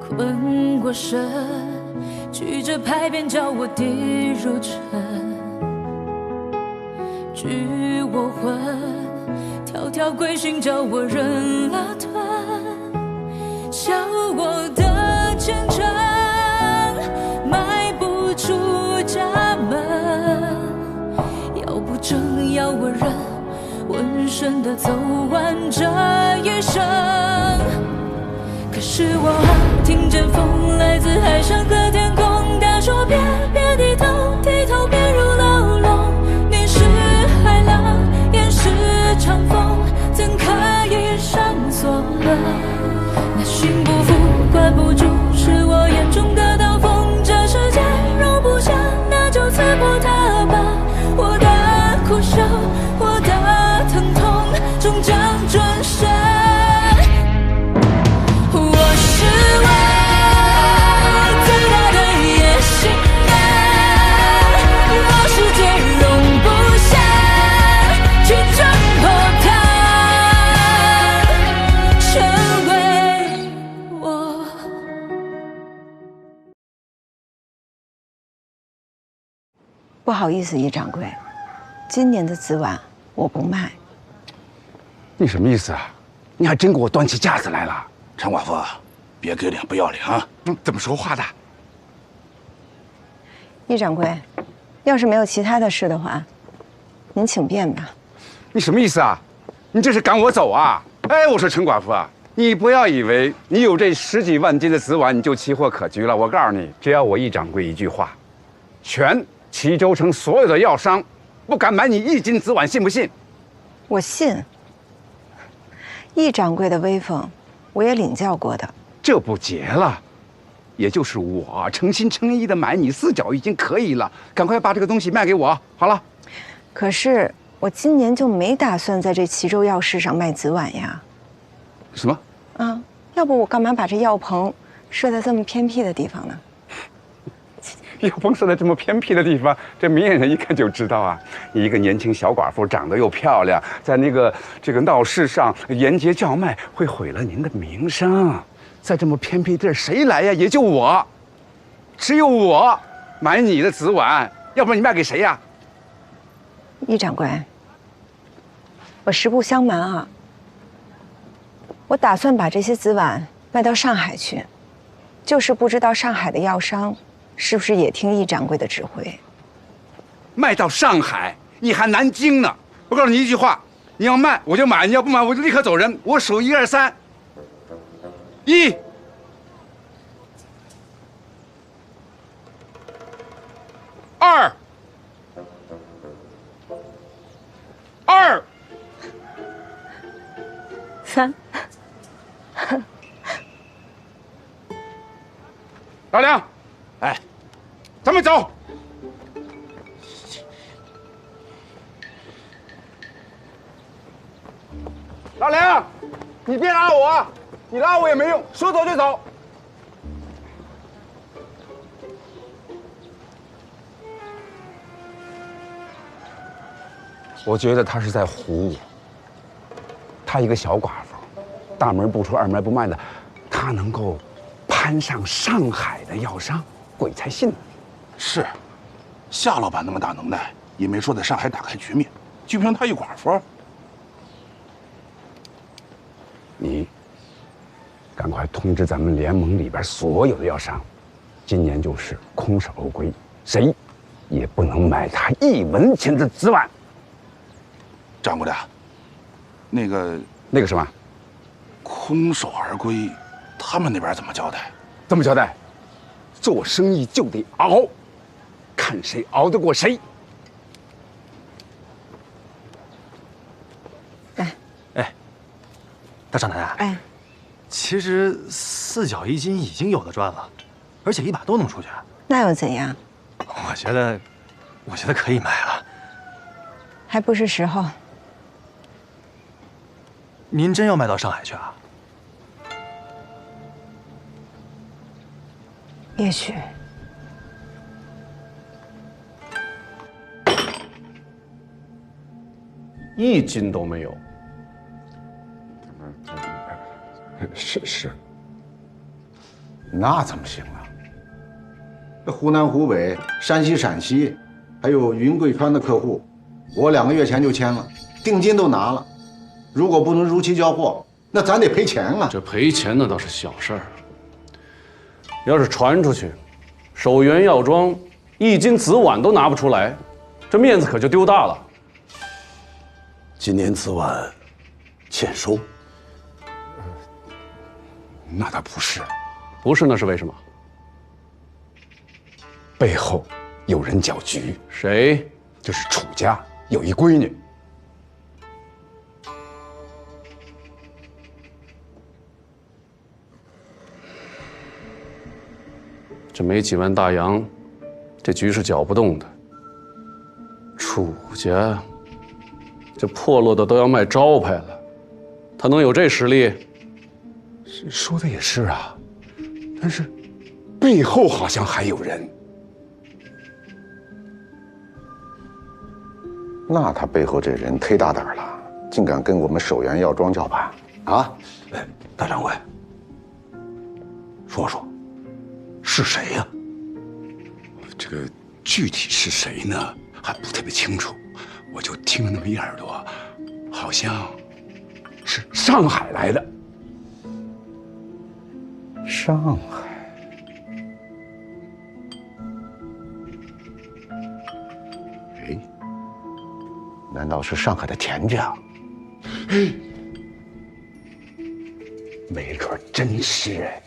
困过身，曲折拍扁叫我跌入尘，拘我魂，条条规训叫我忍了吞，笑我的虔诚，迈不出家门，要不正要我忍，浑身的走完这一生。可是我听见风来自海上和天空，他说别低头，低头便入牢笼。你是海浪，也是长风，怎可以上锁了？那心不服，管不住，是我眼中的刀锋。这世界容不下，那就刺破它吧。我的苦笑，我的疼痛，终将转身。不好意思，易掌柜，今年的紫碗我不卖。你什么意思啊？你还真给我端起架子来了？陈寡妇，别给脸不要脸啊！怎么说话的？易掌柜，要是没有其他的事的话，您请便吧。你什么意思啊？你这是赶我走啊？哎，我说陈寡妇啊，你不要以为你有这10几万斤的紫碗你就奇货可居了。我告诉你，只要我易掌柜一句话，全齐州城所有的药商不敢买你1斤紫碗，信不信？我信。易掌柜的威风，我也领教过的。这不结了，也就是我诚心诚意的买你4角已经可以了。赶快把这个东西卖给我，好了。可是我今年就没打算在这齐州药市上卖紫碗呀。什么？啊，要不我干嘛把这药棚设在这么偏僻的地方呢？药棚设在这么偏僻的地方，这明眼人一看就知道啊！你一个年轻小寡妇，长得又漂亮，在这个闹市上沿街叫卖，会毁了您的名声。在这么偏僻地儿，谁来呀？也就我，只有我买你的紫碗，要不然你卖给谁呀？易掌柜，我实不相瞒啊，我打算把这些紫碗卖到上海去，就是不知道上海的药商是不是也听易掌柜的指挥？卖到上海，你还南京呢！我告诉你一句话，你要卖我就买，你要不买我就立刻走人。我数1、2、3，1、2、3。老梁，哎，咱们走。老梁，你别拉我，你拉我也没用，说走就走。我觉得他是在唬我。她一个小寡妇，大门不出二门不迈的，她能够攀上上海的药商，鬼才信呢。是，夏老板那么大能耐，也没说在上海打开局面，就凭她一寡妇。你赶快通知咱们联盟里边所有的药商，今年就是空手而归，谁也不能买他1文钱的紫碗。掌柜的，那个什么？空手而归，他们那边怎么交代？怎么交代？做生意就得熬，看谁熬得过谁。来，哎，大少奶奶，哎，其实4角1斤已经有的赚了，而且一把都能出去。那又怎样？我觉得可以买了。还不是时候。您真要卖到上海去啊？也许。1斤都没有。是。那怎么行啊？这湖南、湖北、山西、陕西，还有云贵川的客户，我2个月前就签了，定金都拿了。如果不能如期交货，那咱得赔钱啊！这赔钱那倒是小事儿，要是传出去，首元药妆1斤紫菀都拿不出来，这面子可就丢大了。今年紫菀欠收。那倒不是，不是，那是为什么？背后有人搅局。谁？就是楚家有一闺女。这没几万大洋，这局是搅不动的。楚家这破落的都要卖招牌了，他能有这实力？说的也是啊，但是背后好像还有人。那他背后这人忒大胆了，竟敢跟我们首元药妆叫板啊！大掌柜，说说，是谁呀？这个具体是谁呢？还不特别清楚，我就听了那么一耳朵，好像是上海来的。上海，哎，难道是上海的田家？没准真是哎。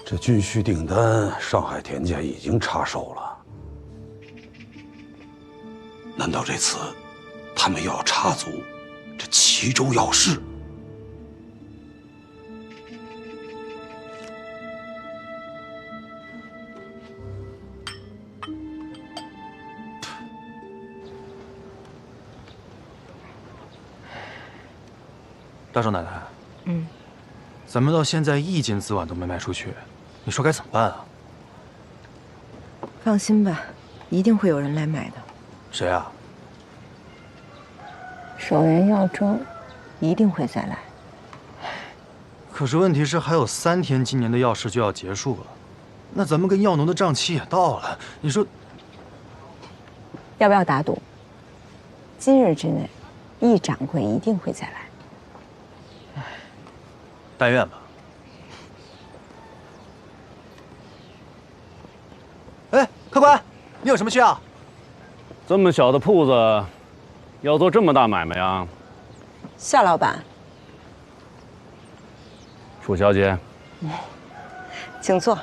这军需订单，上海田家已经插手了。难道这次他们要插足这齐州药市？大少奶奶，咱们到现在1斤紫菀都没卖出去，你说该怎么办啊？放心吧，一定会有人来买的。谁啊？首元药妆一定会再来。可是问题是还有3天，今年的药市就要结束了，那咱们跟药农的账期也到了，你说要不要打赌？今日之内，易掌柜一定会再来。但愿吧。哎，客官，你有什么需要？这么小的铺子，要做这么大买卖啊？夏老板，楚小姐，请坐。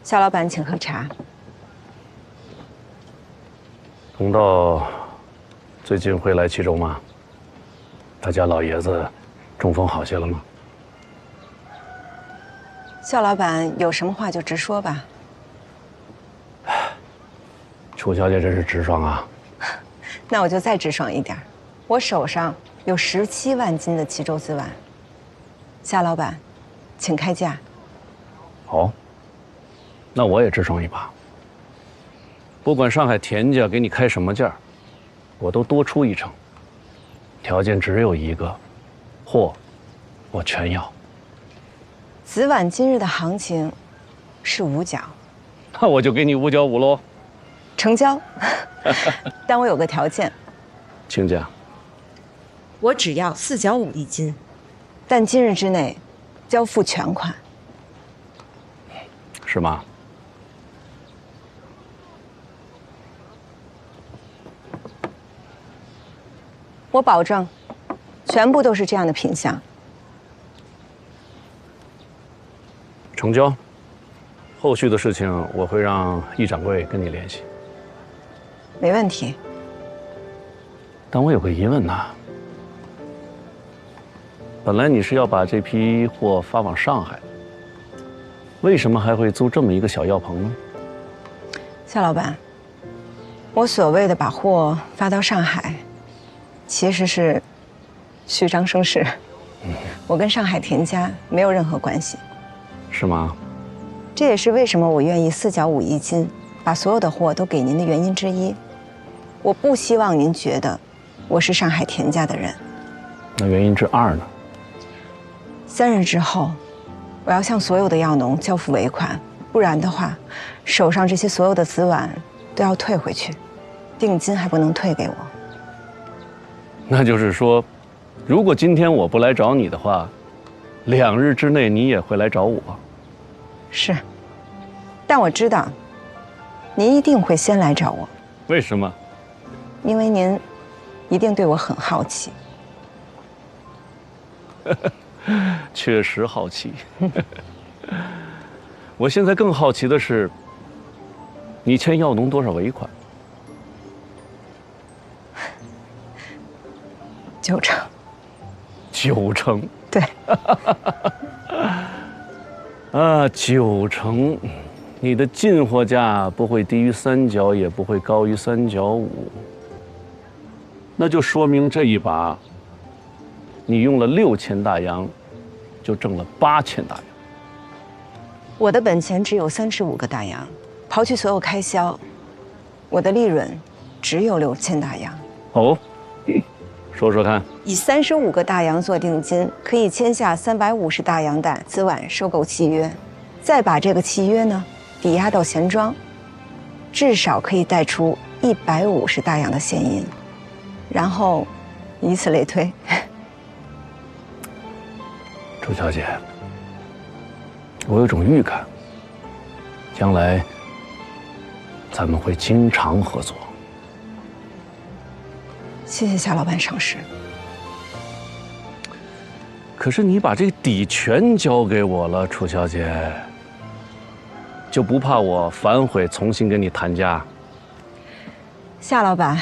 夏老板，请喝茶。同道最近会来齐州吗？他家老爷子中风好些了吗？夏老板有什么话就直说吧。楚小姐真是直爽啊！那我就再直爽一点，我手上有17万斤的齐州紫菀。夏老板，请开价。好，那我也直爽一把。不管上海田家给你开什么价，我都多出1成。条件只有一个，货我全要。紫菀今日的行情是5角，那我就给你5角5喽。成交。但我有个条件，请讲。我只要4角5一斤，但今日之内交付全款。是吗？我保证，全部都是这样的品相。成交。后续的事情我会让易掌柜跟你联系。没问题。但我有个疑问呐，本来你是要把这批货发往上海，为什么还会租这么一个小药棚呢？夏老板，我所谓的把货发到上海，其实是虚张声势。我跟上海田家没有任何关系。是吗？这也是为什么我愿意4角5一斤，把所有的货都给您的原因之一。我不希望您觉得我是上海田家的人。那原因之二呢？3日之后，我要向所有的药农交付尾款，不然的话，手上这些所有的紫碗都要退回去，定金还不能退给我。那就是说，如果今天我不来找你的话，2日之内你也会来找我。是，但我知道，您一定会先来找我。为什么？因为您一定对我很好奇。确实好奇。我现在更好奇的是，你欠药农多少尾款？9成。9成？对。啊，9成，你的进货价不会低于3角，也不会高于3角5。那就说明这一把，你用了6000大洋，就挣了8000大洋。我的本钱只有35个大洋，刨去所有开销，我的利润只有6000大洋。哦，说说看。以35个大洋做定金，可以签下350大洋的紫碗收购契约，再把这个契约呢抵押到钱庄，至少可以贷出150大洋的现银，然后以此类推。楚小姐，我有种预感，将来咱们会经常合作。谢谢夏老板赏识。可是你把这个底全交给我了，楚小姐，就不怕我反悔重新跟你谈价？夏老板，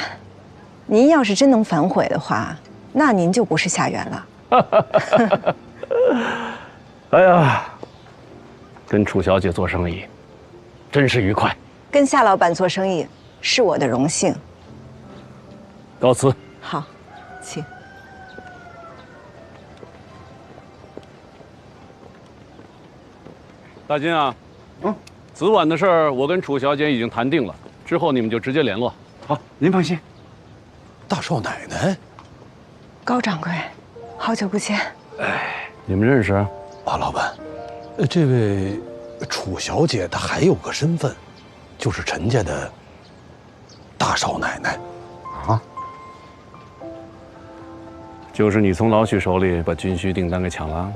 您要是真能反悔的话，那您就不是夏元了。哎呀，跟楚小姐做生意，真是愉快。跟夏老板做生意是我的荣幸。告辞。好，请。大金啊，紫碗的事儿我跟楚小姐已经谈定了，之后你们就直接联络。好，您放心。大少奶奶，高掌柜，好久不见。哎，你们认识？啊，老板，这位楚小姐她还有个身份，就是陈家的大少奶奶。啊？就是你从老许手里把军需订单给抢了？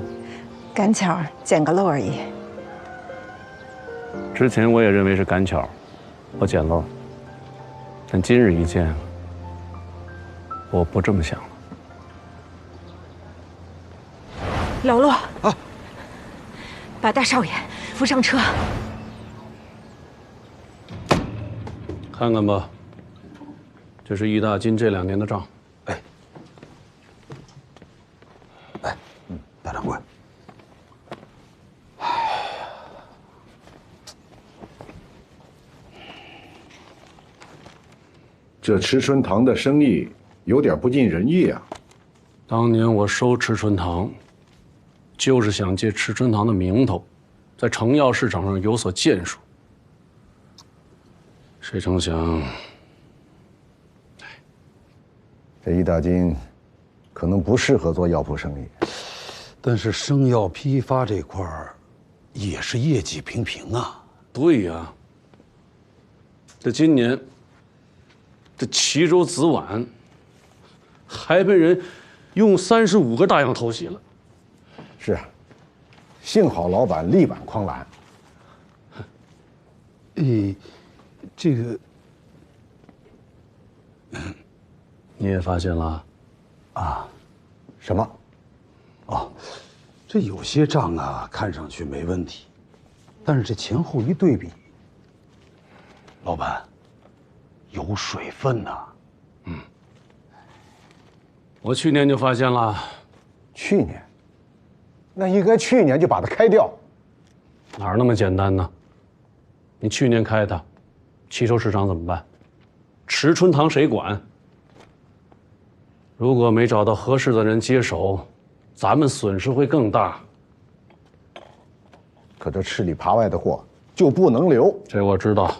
赶巧捡个漏而已。之前我也认为是赶巧，我捡漏，但今日一见，我不这么想了。喽啰啊，把大少爷扶上车。看看吧，这是易大金这2年的账。大掌柜，这池春堂的生意有点不尽人意啊。当年我收池春堂，就是想借池春堂的名头，在成药市场上有所建树。谁成想，这易大金可能不适合做药铺生意。但是生药批发这块儿也是业绩平平啊。对呀，这今年这齐州紫碗还被人用35个大洋偷袭了。是啊，幸好老板力挽狂澜。这个你也发现了？啊，什么？哦，这有些账啊，看上去没问题，但是这前后一对比，老板有水分呐。我去年就发现了。去年？那应该去年就把它开掉。哪那么简单呢？你去年开它，齐州市场怎么办？池春堂谁管？如果没找到合适的人接手，咱们损失会更大。可这吃里扒外的货就不能留。这我知道。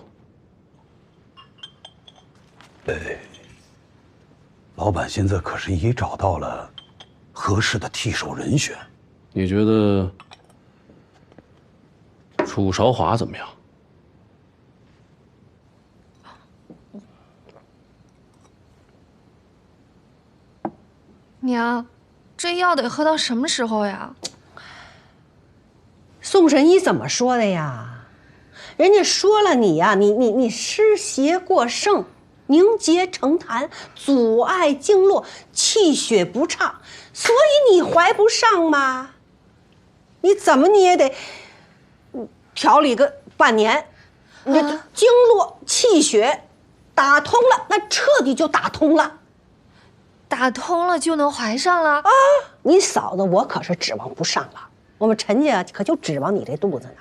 老板现在可是已找到了合适的替手人选。你觉得楚韶华怎么样？娘，这药得喝到什么时候呀？宋神医怎么说的呀？人家说了你呀，你湿邪过盛，凝结成痰，阻碍经络，气血不畅，所以你怀不上嘛。你怎么你也得调理个半年，你这经络气血打通了，那彻底就打通了。打通了就能怀上了啊！你嫂子我可是指望不上了，我们陈家可就指望你这肚子呢。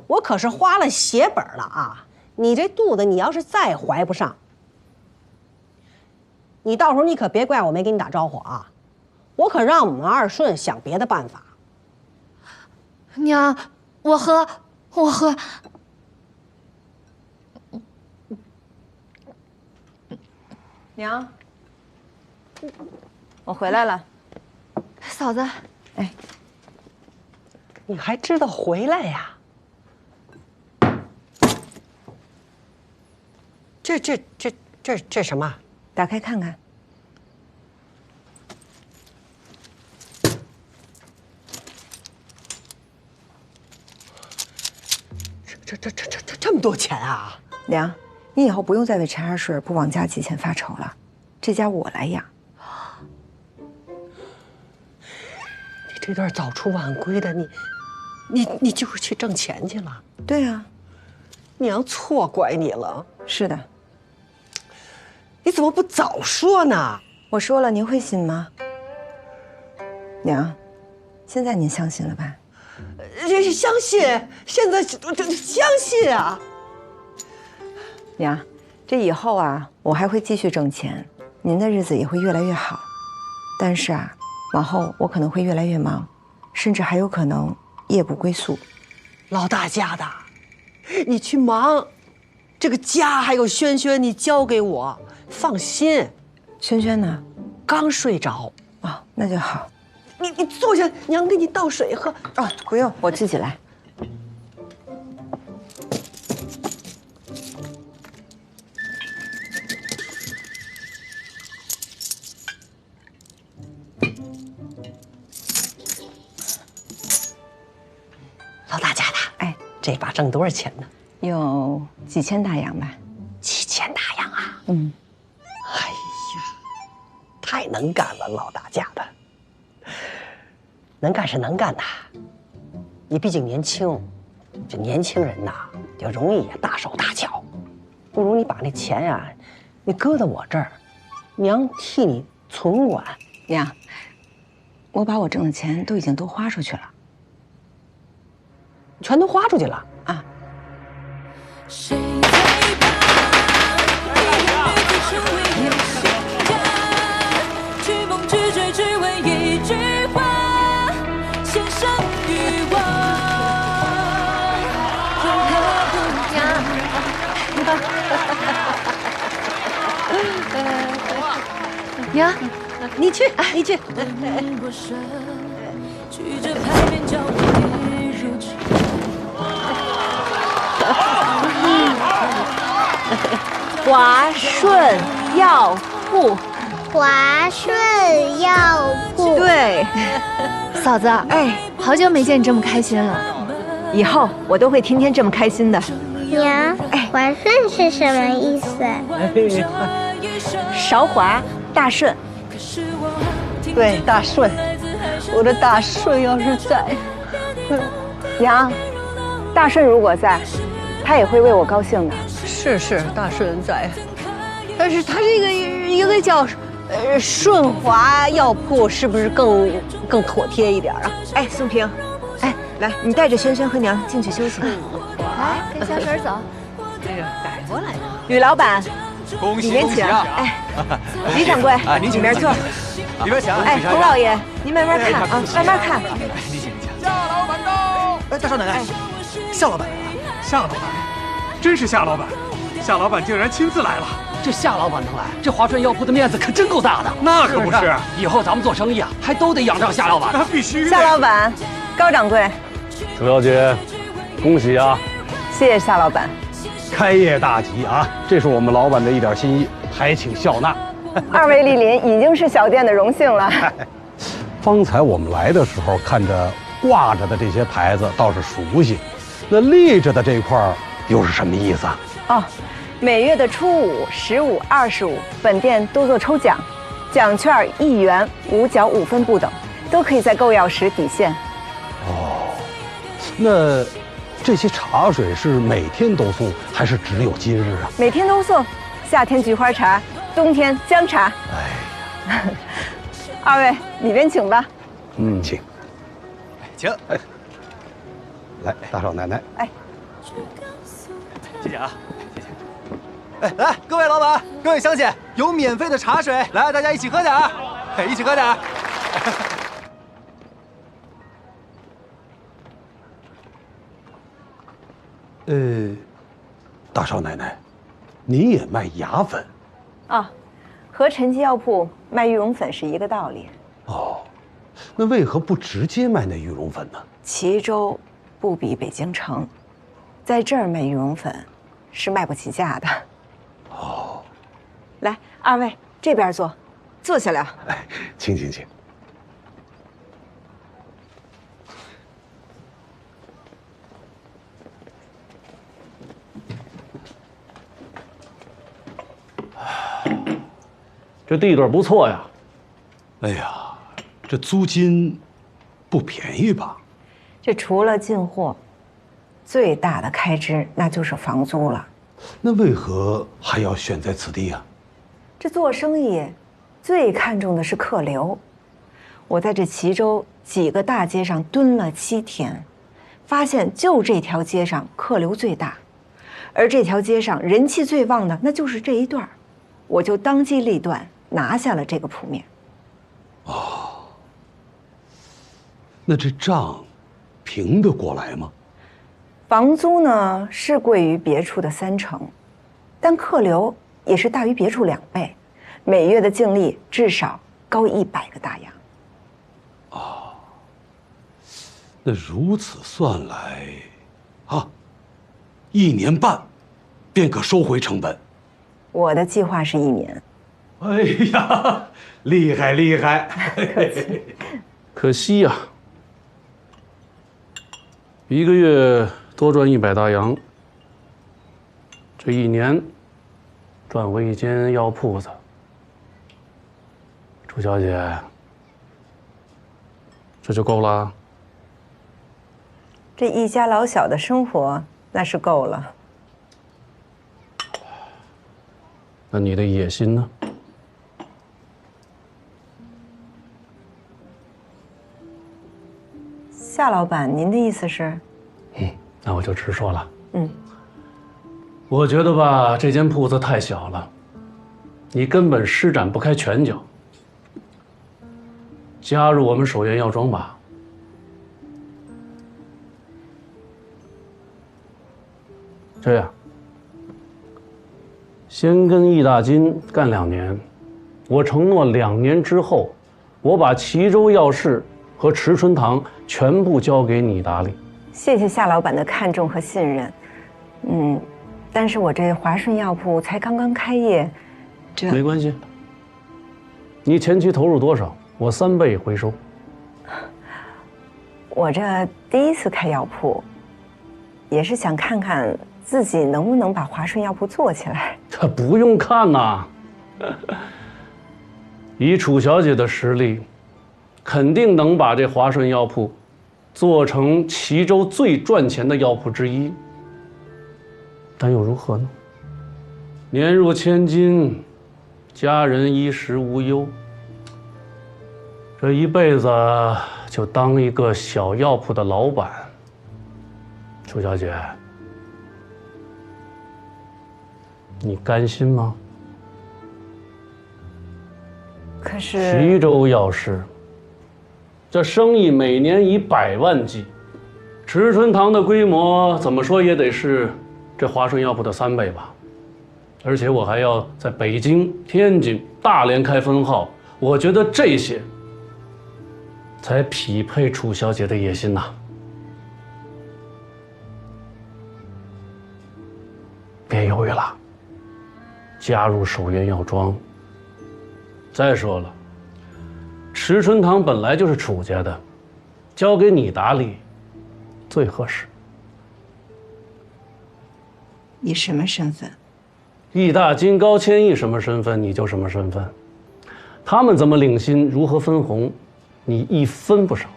我可是花了血本了啊！你这肚子你要是再怀不上，你到时候你可别怪我没给你打招呼啊！我可让我们二顺想别的办法。娘，我喝。娘，我回来了。嫂子，哎，你还知道回来呀？这什么？打开看看。这么多钱啊！娘，你以后不用再为陈二顺不往家寄钱发愁了，这家我来养。你这段早出晚归的，你就是去挣钱去了？对啊，娘错怪你了。是的。你怎么不早说呢？我说了，您会信吗？娘，现在您相信了吧？相信，现在相信啊！娘，这以后啊，我还会继续挣钱，您的日子也会越来越好。但是啊，往后我可能会越来越忙，甚至还有可能夜不归宿。老大家的，你去忙，这个家还有轩轩，你交给我，放心。轩轩呢？刚睡着。哦，那就好。你坐下，娘给你倒水喝。哦，不用，我自己来。老大家的，哎，这把挣多少钱呢？有几千大洋吧。几千大洋啊！嗯。哎呀，太能干了，老大家的。能干是能干的，你毕竟年轻，这年轻人呐，就容易大手大脚。不如你把那钱呀，你搁在我这儿，娘替你存管。娘，我把我挣的钱都已经花出去了。全都花出去了啊！谁最怕一个女子成为有心家，去梦去追，只为一句话，献上欲望。娘，你去。举着牌匾叫我跌入去。华顺药铺，华顺药铺。对，嫂子，哎，好久没见你这么开心了。以后我都会天天这么开心的。娘，华顺是什么意思？韶华大顺。对，大顺，我的大顺要是在，娘，大顺如果在，他也会为我高兴的。是大顺在，但是他这个一个叫顺华药铺，是不是更妥帖一点啊？哎，宋平，哎，来，你带着轩轩和娘进去休息。来，跟小婶走。这个改过来的。吕老板，恭喜里面请。哎，李掌柜，您请里面坐。里面请。哎，洪老爷，您慢慢看啊，慢慢看。您请。夏老板到。哎，大少奶奶，夏老板来了。夏老板，真是夏老板。夏老板竟然亲自来了。这夏老板能来，这华顺药铺的面子可真够大的。那可不是，以后咱们做生意啊，还都得仰仗夏老板。那必须。夏老板，高掌柜，楚小姐，恭喜啊！谢谢夏老板。开业大吉啊！这是我们老板的一点心意，还请笑纳。二位莅临已经是小店的荣幸了。方才我们来的时候，看着挂着的这些牌子倒是熟悉，那立着的这块儿又是什么意思啊？哦，每月的初5、15、25，本店都做抽奖，奖券1元，5角5分不等，都可以在购药时抵现。哦，那这些茶水是每天都送，还是只有今日啊？每天都送，夏天菊花茶，冬天姜茶。哎呀，二位里边请吧。请，请。来，大少奶奶。哎，谢谢啊，谢谢。哎，来，各位老板，各位乡亲，有免费的茶水，来，大家一起喝点儿，一起喝点儿。大少奶奶，您也卖牙粉？啊，和陈记药铺卖玉龙粉是一个道理。哦，那为何不直接卖那羽绒粉呢？齐州不比北京城，在这儿卖羽绒粉是卖不起价的。哦，来，二位这边坐，坐下聊。哎，请。这地段不错呀。哎呀，这租金不便宜吧？这除了进货，最大的开支那就是房租了。那为何还要选在此地啊？这做生意最看重的是客流。我在这齐州几个大街上蹲了7天，发现就这条街上客流最大，而这条街上人气最旺的那就是这一段，我就当机立断拿下了这个铺面。哦，那这账平得过来吗？房租呢是贵于别处的3成，但客流也是大于别处2倍，每月的净利至少高100个大洋。哦，那如此算来，啊，1年半便可收回成本。我的计划是1年。哎呀，厉害！可惜呀，一个月多赚100大洋，这1年赚回一间药铺子。楚小姐，这就够了？这一家老小的生活那是够了。那你的野心呢？夏老板，您的意思是？那我就直说了。我觉得吧，这间铺子太小了，你根本施展不开拳脚。加入我们首源药庄吧。这样，先跟易大金干2年，我承诺2年之后，我把齐州药市和池春堂全部交给你打理。谢谢夏老板的看重和信任。但是我这华顺药铺才刚刚开业，这没关系。你前期投入多少，我3倍回收。我这第一次开药铺，也是想看看自己能不能把华顺药铺做起来。这不用看呐，以楚小姐的实力，肯定能把这华顺药铺做成齐州最赚钱的药铺之一。但又如何呢？年入千金，家人衣食无忧，这一辈子就当一个小药铺的老板。楚小姐，你甘心吗？可是齐州药市，这生意每年100万计，池春堂的规模怎么说也得是这华顺药铺的3倍吧？而且我还要在北京、天津、大连开分号。我觉得这些才匹配楚小姐的野心呐。别犹豫了，加入守元药庄。再说了，池春堂本来就是楚家的，交给你打理最合适。以什么身份？义大金高千亿什么身份你就什么身份，他们怎么领薪，如何分红，你一分不少。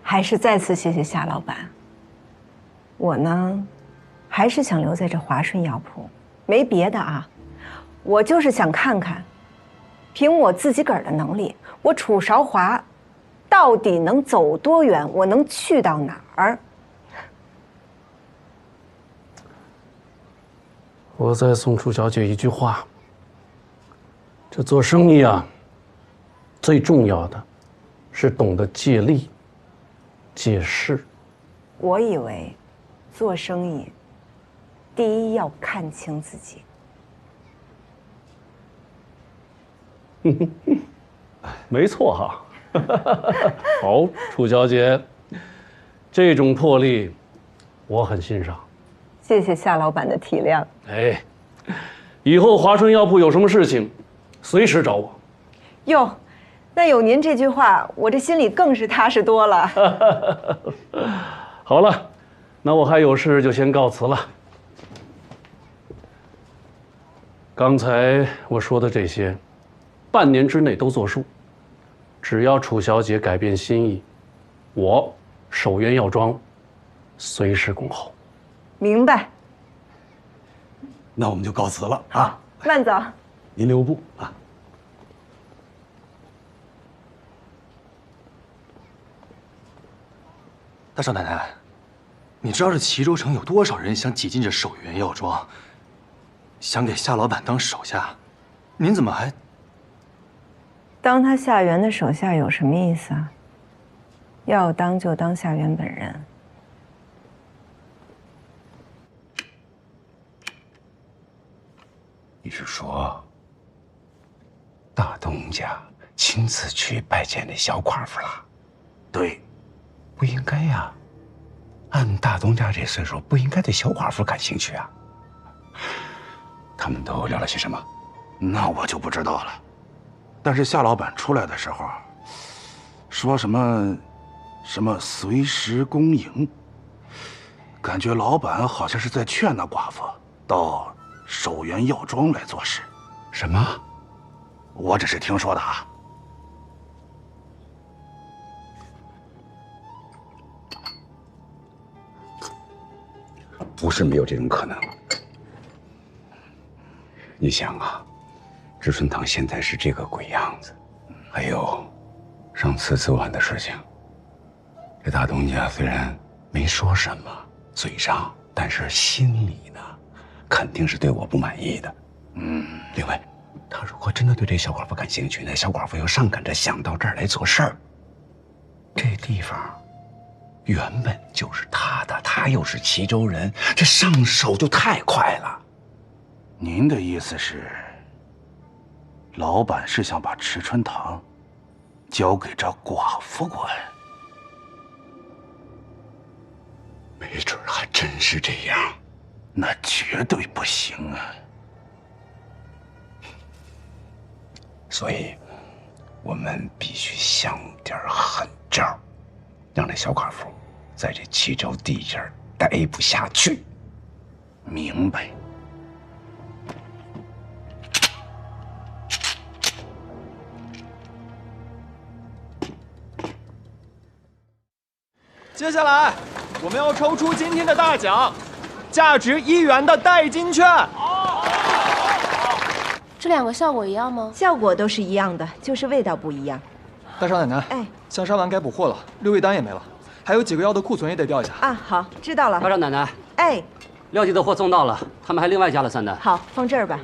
还是再次谢谢夏老板。我呢，还是想留在这华顺药铺，没别的啊，我就是想看看，凭我自己个儿的能力，我楚韶华到底能走多远，我能去到哪儿。我再送楚小姐一句话：这做生意啊，最重要的是懂得借力、借势。我以为做生意，第一要看清自己。没错哈。好，楚小姐，这种魄力我很欣赏。谢谢夏老板的体谅。哎，以后华顺药铺有什么事情，随时找我。哟，那有您这句话，我这心里更是踏实多了。好了，那我还有事就先告辞了。刚才我说的这些，半年之内都作数。只要楚小姐改变心意，我守元药庄随时恭候。明白。那我们就告辞了啊！慢走。您留步啊！大少奶奶，你知道这齐州城有多少人想挤进这守元药庄，想给夏老板当手下，您怎么还……当他夏元的手下有什么意思啊？要当就当夏元本人。你是说，大东家亲自去拜见那小寡妇了？对，不应该呀。按大东家这岁数，不应该对小寡妇感兴趣啊。他们都聊了些什么？那我就不知道了。但是夏老板出来的时候，说什么随时恭迎，感觉老板好像是在劝那寡妇到守元药庄来做事。什么？我只是听说的啊。不是没有这种可能。你想啊，知春堂现在是这个鬼样子，还有上次昨晚的事情，这大东家虽然没说什么，嘴上，但是心里呢，肯定是对我不满意的。另外，他如果真的对这小寡妇感兴趣，那小寡妇又上赶着想到这儿来做事儿，这地方原本就是他的，他又是齐州人，这上手就太快了。您的意思是，老板是想把池春堂交给这寡妇管？没准还真是这样。那绝对不行啊！所以，我们必须想点狠招，让这小寡妇在这齐州地界儿待不下去。明白。接下来，我们要抽出今天的大奖，价值1元的代金券。这两个效果一样吗？效果都是一样的，就是味道不一样。大少奶奶，哎，香砂丸该补货了，6味丹也没了，还有几个药的库存也得调一下。啊，好，知道了。大少奶奶，哎廖记的货送到了，他们还另外加了3单。好，放这儿吧。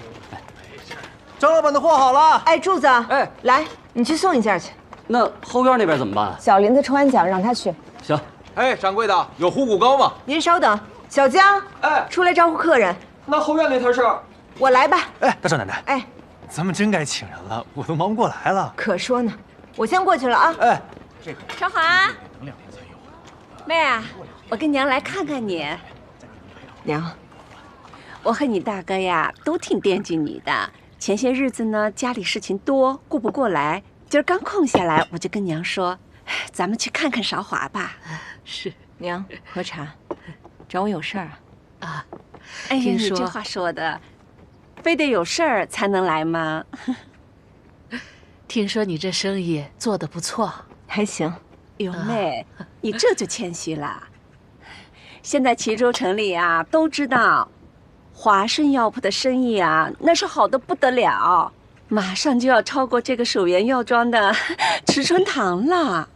张老板的货好了。哎，柱子，哎，来，你去送一件去。那后院那边怎么办？小林子抽完奖，让他去。行。哎，掌柜的，有虎骨糕吗？您稍等，小江，哎，出来招呼客人。那后院那摊事儿，我来吧。哎，大少奶奶，哎，咱们真该请人了，我都忙不过来了。可说呢，我先过去了啊。哎，少华，妹啊，我跟娘来看看你。娘，我和你大哥呀，都挺惦记你的。前些日子呢，家里事情多，顾不过来。今儿刚空下来，我就跟娘说，咱们去看看韶华吧。是，娘喝茶，找我有事儿啊？啊，哎呀，你这话说的，非得有事儿才能来吗？听说你这生意做得不错，还行。哟妹，你这就谦虚了。现在齐州城里啊，都知道，华顺药铺的生意啊，那是好的不得了，马上就要超过这个守元药庄的池春堂了。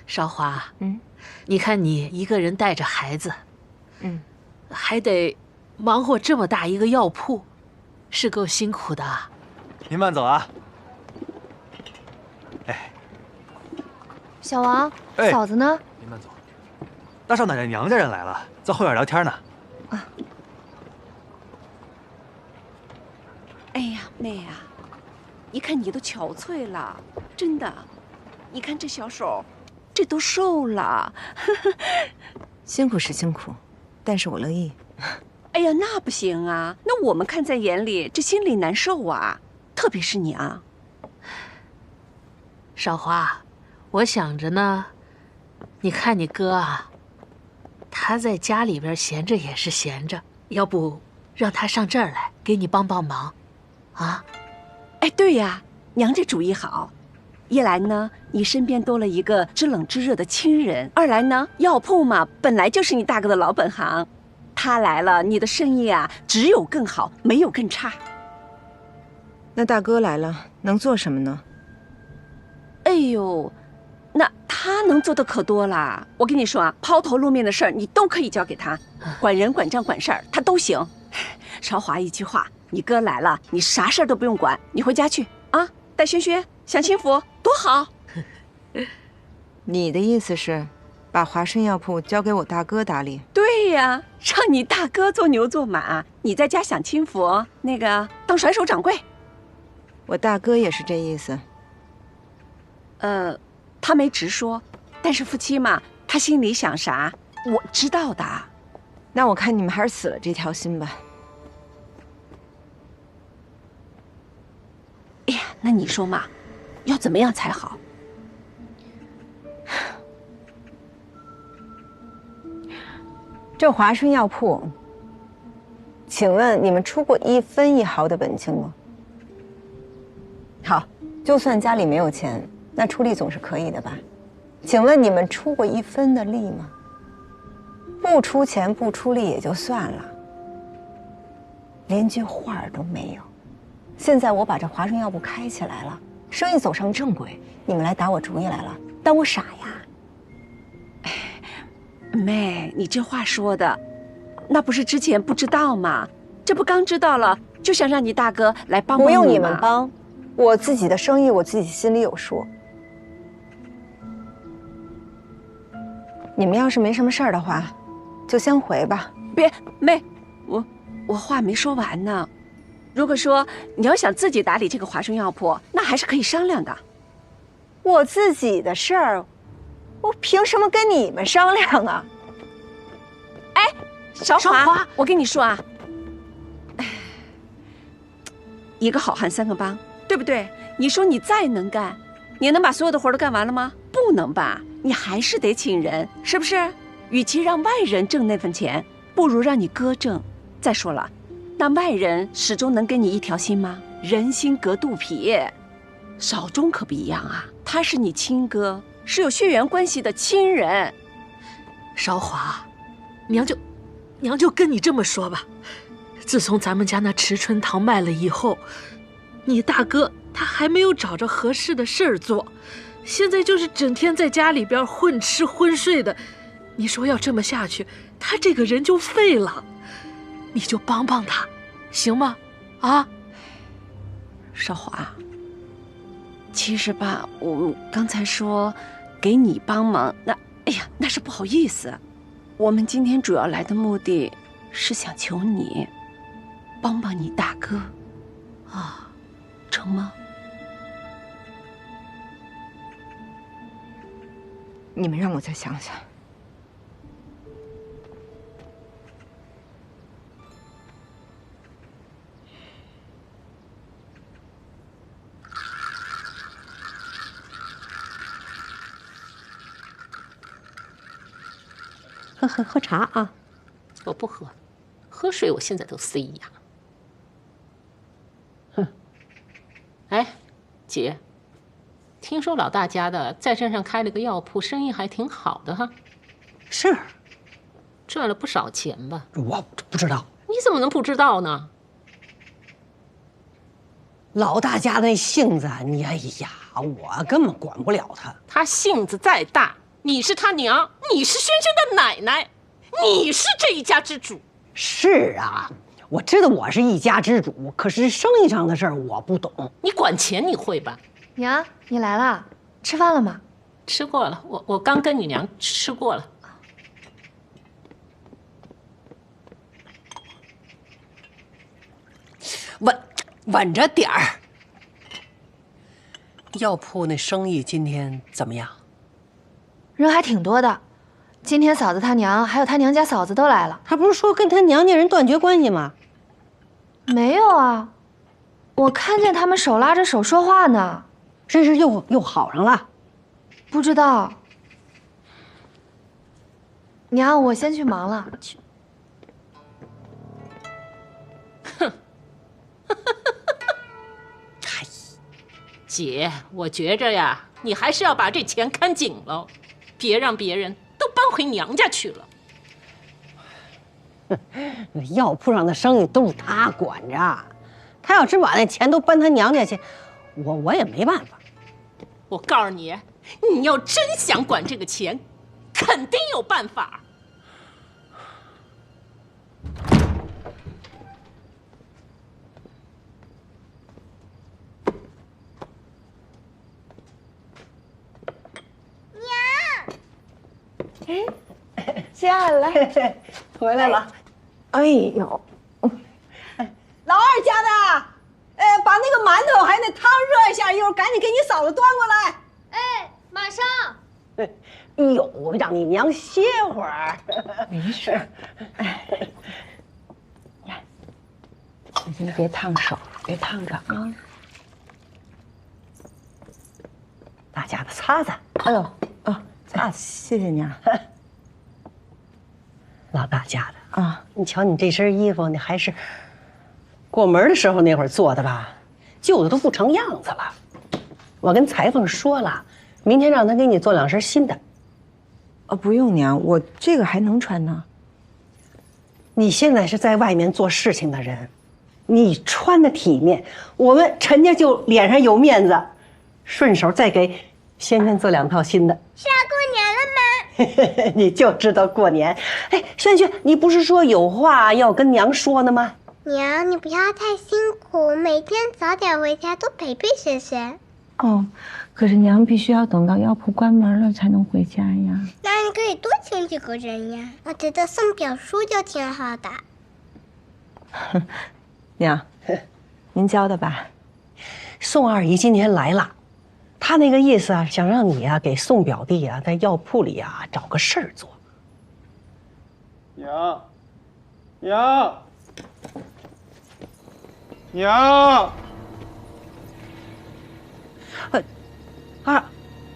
韶华，你看你一个人带着孩子，还得忙活这么大一个药铺，是够辛苦的。您慢走啊。哎，小王，哎嫂子呢？您慢走。大少奶奶娘家人来了，在后院聊天呢。哎呀，妹啊，一看你都憔悴了，真的。你看这小手，这都瘦了。辛苦是辛苦，但是我乐意。哎呀，那不行啊！那我们看在眼里，这心里难受啊。特别是娘。少华，我想着呢，你看你哥啊，他在家里边闲着也是闲着，要不让他上这儿来给你帮帮忙，啊？哎，对呀，娘这主意好。一来呢，你身边多了一个知冷知热的亲人；二来呢，药铺嘛，本来就是你大哥的老本行，他来了，你的生意啊，只有更好，没有更差。那大哥来了，能做什么呢？哎呦，那他能做的可多了。我跟你说啊，抛头露面的事儿你都可以交给他，管人管账管事儿他都行。韶华一句话，你哥来了，你啥事儿都不用管，你回家去啊，带轩轩享清福，多好。你的意思是，把华顺药铺交给我大哥打理？对呀，让你大哥做牛做马，你在家享清福，那个当甩手掌柜。我大哥也是这意思。他没直说，但是夫妻嘛，他心里想啥，我知道的。那我看你们还是死了这条心吧。哎呀，那你说嘛，要怎么样才好？这华顺药铺，请问你们出过1分1毫的本金吗？好，就算家里没有钱，那出力总是可以的吧？请问你们出过1分的力吗？不出钱不出力也就算了，连句话都没有。现在我把这华顺药铺开起来了，生意走上正轨，你们来打我主意来了，当我傻呀？妹，你这话说的，那不是之前不知道吗？这不刚知道了，就想让你大哥来帮帮你吗？不用你们帮，我自己的生意我自己心里有数。你们要是没什么事儿的话，就先回吧。别，妹，我话没说完呢。如果说你要想自己打理这个华顺药铺，那还是可以商量的。我自己的事儿，我凭什么跟你们商量啊？哎，韶华，我跟你说啊，一个好汉3个帮，对不对？你说你再能干，你能把所有的活都干完了吗？不能吧，你还是得请人，是不是？与其让外人挣那份钱，不如让你哥挣。再说了，那外人始终能跟你一条心吗？人心隔肚皮，少忠可不一样啊，他是你亲哥，是有血缘关系的亲人。韶华，娘就跟你这么说吧，自从咱们家那池春堂卖了以后，你大哥他还没有找着合适的事儿做，现在就是整天在家里边混吃混睡的。你说要这么下去，他这个人就废了。你就帮帮他，行吗？啊，少华，其实吧，我刚才说给你帮忙，哎呀，那是不好意思。我们今天主要来的目的是想求你帮帮你大哥，啊，成吗？你们让我再想想。喝茶啊！我不喝，喝水我现在都塞牙。哼！哎，姐，听说老大家的在镇上开了个药铺，生意还挺好的哈。是，赚了不少钱吧？我不知道。你怎么能不知道呢？老大家那性子，哎呀，我根本管不了他。他性子再大，你是他娘，你是轩轩的奶奶，你是这一家之主。是啊，我知道我是一家之主，可是生意上的事儿我不懂。你管钱你会吧？娘，你来了，吃饭了吗？吃过了，我刚跟你娘吃过了。稳着点儿。药铺那生意今天怎么样？人还挺多的，今天嫂子她娘还有她娘家嫂子都来了。他不是说跟他娘家人断绝关系吗？没有啊，我看见他们手拉着手说话呢。这是又好上了？不知道。娘，我先去忙了。哼。姐，我觉着呀，你还是要把这钱看紧了，别让别人都搬回娘家去了。那药铺上的生意都是他管着，他要真把那钱都搬他娘家去，我也没办法。我告诉你，你要真想管这个钱，肯定有办法。哎，下来，回来了。哎呦，老二家的，把那个馒头还有那汤热一下，一会儿赶紧给你嫂子端过来。哎，马上。哎呦，让你娘歇会儿。没事。哎，你别烫手，别烫着啊。大家的擦擦。哎呦，啊，擦，谢谢娘。老大家的啊，你瞧你这身衣服，你还是过门的时候那会儿做的吧？旧的都不成样子了。我跟裁缝说了，明天让他给你做2身新的。不用娘，我这个还能穿呢。你现在是在外面做事情的人，你穿的体面，我们陈家就脸上有面子。顺手再给轩轩做2套新的。是要过年了吗？你就知道过年。哎，轩轩，你不是说有话要跟娘说呢吗？娘，你不要太辛苦，每天早点回家，多陪陪轩轩。哦，可是娘必须要等到药铺关门了才能回家呀。那你可以多请几个人呀。我觉得送表叔就挺好的。娘，您教的吧？宋二姨今天来了。他那个意思啊，想让你啊给宋表弟啊在药铺里啊找个事儿做。娘，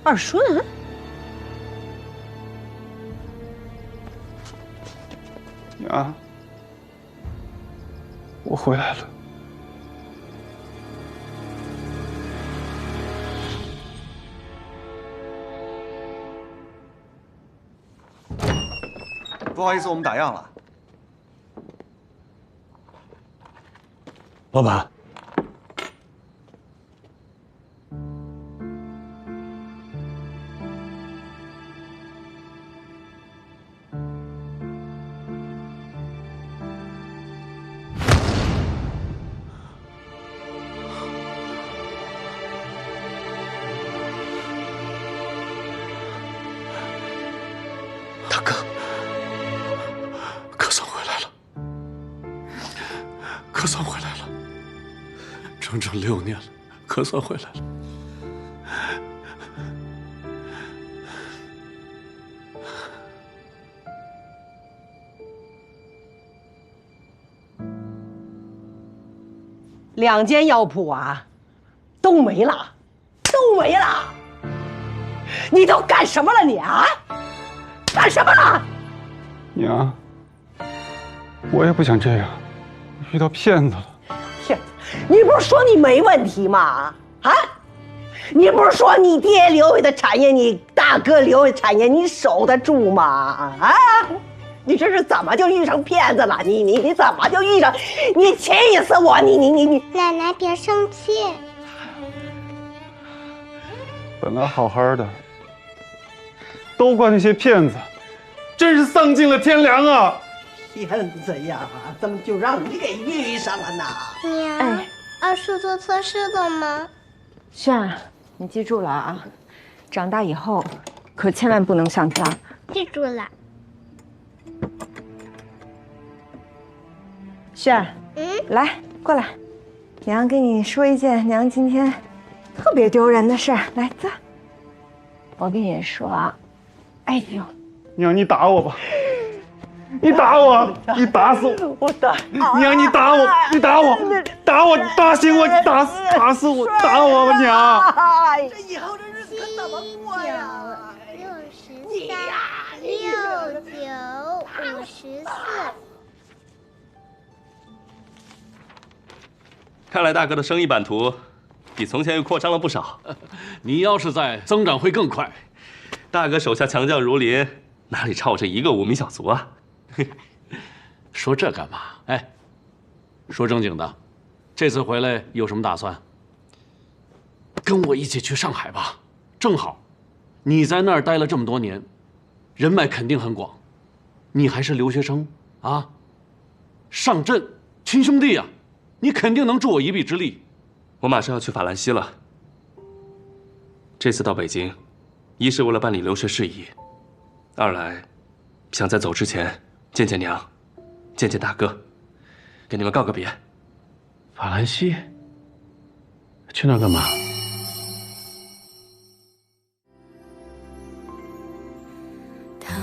二顺，娘，我回来了。不好意思，我们打烊了。老板，整整6年了，可算回来了。2间药铺啊，都没了，都没了！你都干什么了你啊？干什么了？娘，我也不想这样，遇到骗子了。骗子！你不是说你没问题吗？啊？你不是说你爹留下的产业，你大哥留下的产业，你守得住吗？啊？你这是怎么就遇上骗子了？你怎么就遇上？你气死我！你！奶奶别生气。本来好好的，都怪那些骗子，真是丧尽了天良啊！骗子呀，怎么就让你给遇上了呢？娘，二叔做错事了吗？轩，你记住了啊，长大以后可千万不能像他。记住了。轩，来过来，娘跟你说一件娘今天特别丢人的事儿。来坐。我跟你说啊，哎呦，娘你打我吧，你打我，你打死我！我打娘，你打我，你打我，打我，打醒我，打死我，打我吧，娘！这以后这日子可怎么过呀？63、69、54。看来大哥的生意版图比从前又扩张了不少。你要是在，增长会更快。大哥手下强将如林，哪里差我这一个无名小卒啊？说这干嘛？哎，说正经的，这次回来有什么打算？跟我一起去上海吧，正好，你在那儿待了这么多年，人脉肯定很广。你还是留学生啊，上阵亲兄弟呀，你肯定能助我一臂之力。我马上要去法兰西了。这次到北京，一是为了办理留学事宜，二来想在走之前见见娘，见见大哥，给你们告个别。法兰西？去那儿干嘛？躺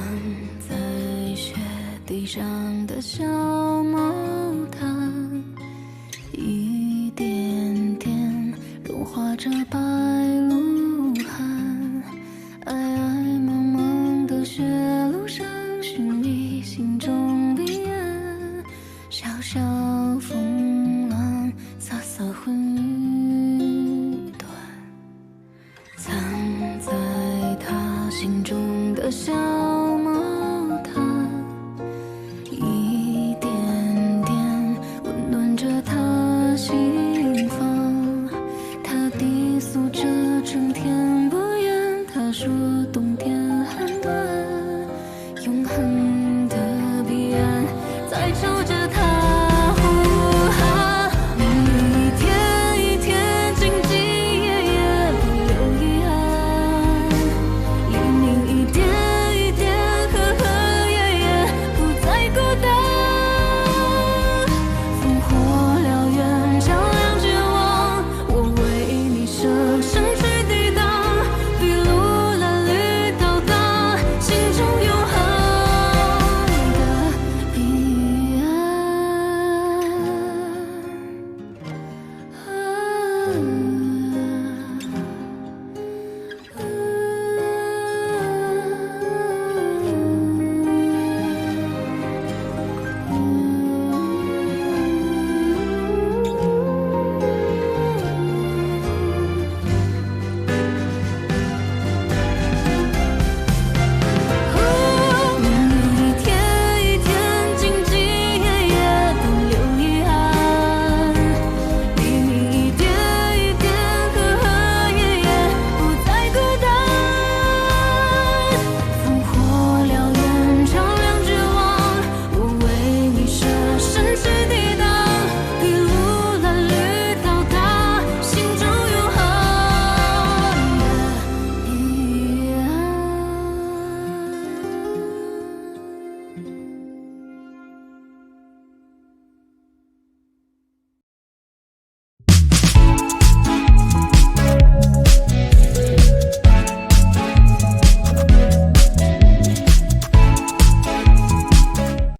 在雪地上的小毛毯，一点点融化着白露汗，爱爱茫茫的雪路上，是你心中的眼，小小风浪洒洒混云端，藏在他心中的小毛毯，一点点温暖着他心房，他低诉着春天不远，他说冬天很短，永恒的彼岸在朝着他呼喊，一天一天兢兢业业不留遗憾，黎明一点一点和和夜夜不再孤单，烽火燎原照亮绝望，我为你生生去抵挡，筚路蓝缕到达心中永恒的彼岸。